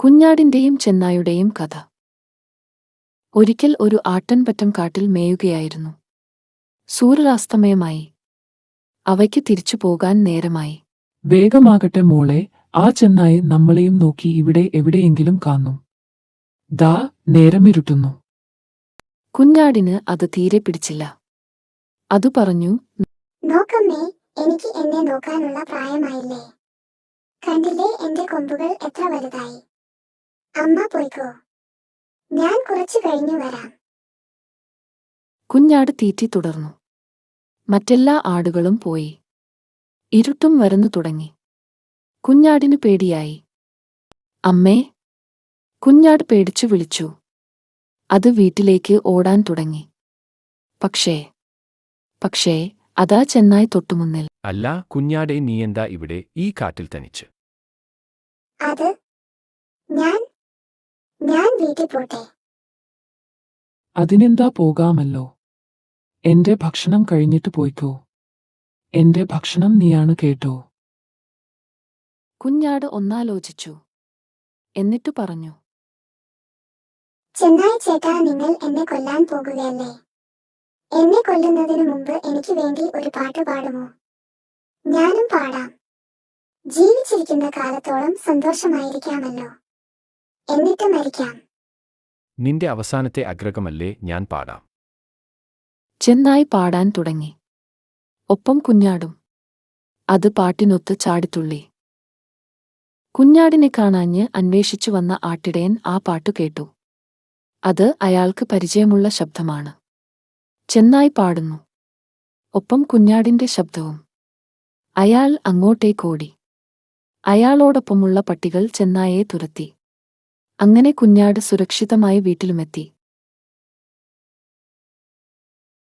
കുഞ്ഞാടിന്റെയും ചെന്നായുടെയും കഥ. ഒരിക്കൽ ഒരു ആട്ടിൻപറ്റം കാട്ടിൽ മേയുകയായിരുന്നു. സൂര്യാസ്തമയമായി. അവയ്ക്ക് തിരിച്ചു പോകാൻ നേരമായി. വേഗമാകട്ടെ മോളെ, ആ ചെന്നായി നമ്മളെയും നോക്കി ഇവിടെ എവിടെയെങ്കിലും കാണും. ദാ നേരമിരുട്ടുന്നു. കുഞ്ഞാടിന് അത് തീരെ പിടിച്ചില്ല. അതു പറഞ്ഞു, നോക്കമ്മേ, എനിക്ക് എന്നെ നോക്കാനുള്ള പ്രായമായില്ലേ? കണ്ടില്ലേ എന്റെ കൊമ്പുകൾ എത്ര വലുതായി. അമ്മ പോയിക്കോ, ഞാൻ കുറച്ചു കഴിഞ്ഞു വരാം. കുഞ്ഞാട് തീറ്റി തുടർന്നു. മറ്റെല്ലാ ആടുകളും പോയി. ഇരുട്ടും വരുന്നു തുടങ്ങി. കുഞ്ഞാടിനു പേടിയായി. അമ്മേ! കുഞ്ഞാട് പേടിച്ചു വിളിച്ചു. അത് വീട്ടിലേക്ക് ഓടാൻ തുടങ്ങി. പക്ഷേ അതാ ചെന്നായ് തൊട്ടുമുന്നിൽ. അല്ല കുഞ്ഞാടെ, നീയെന്താ ഇവിടെ ഈ കാട്ടിൽ തനിച്ച്? അത് ഞാൻ വീട്ടിൽ പോട്ടെ. അതിനെന്താ, പോകാമല്ലോ. എന്റെ ഭക്ഷണം കഴിഞ്ഞിട്ട് പോയിക്കോ. എന്റെ ഭക്ഷണം നീയാണ് കേട്ടോ. കുഞ്ഞാട് ഒന്നാലോചിച്ചു. എന്നിട്ടു പറഞ്ഞു, ചെന്നായ് ചേട്ടാ, നിങ്ങൾ എന്നെ കൊല്ലാൻ പോകുകയല്ലേ? എന്നെ കൊല്ലുന്നതിനു മുമ്പ് എനിക്ക് വേണ്ടി ഒരു പാട്ട് പാടുമോ? ഞാനും പാടാം. ജീവിച്ചിരിക്കുന്ന കാലത്തോളം സന്തോഷമായിരിക്കാമല്ലോ, എന്നിട്ട് മരിക്കാം. നിന്റെ അവസാനത്തെ ആഗ്രഹമല്ലേ, ഞാൻ പാടാം. ചെന്നായ് പാടാൻ തുടങ്ങി. ഒപ്പം കുഞ്ഞാടും. അത് പാട്ടിനൊത്ത് ചാടിത്തുള്ളി. കുഞ്ഞാടിനെ കാണാഞ്ഞ് അന്വേഷിച്ചു വന്ന ആട്ടിടയൻ ആ പാട്ടു കേട്ടു. അത് അയാൾക്ക് പരിചയമുള്ള ശബ്ദമാണ്. ചെന്നായ് പാടുന്നു. ഒപ്പം കുഞ്ഞാടിന്റെ ശബ്ദവും. അയാൾ അങ്ങോട്ടേക്കോടി. അയാളോടൊപ്പമുള്ള പട്ടികൾ ചെന്നായെ തുരത്തി. അങ്ങനെ കുഞ്ഞാട് സുരക്ഷിതമായി വീട്ടിലുമെത്തി.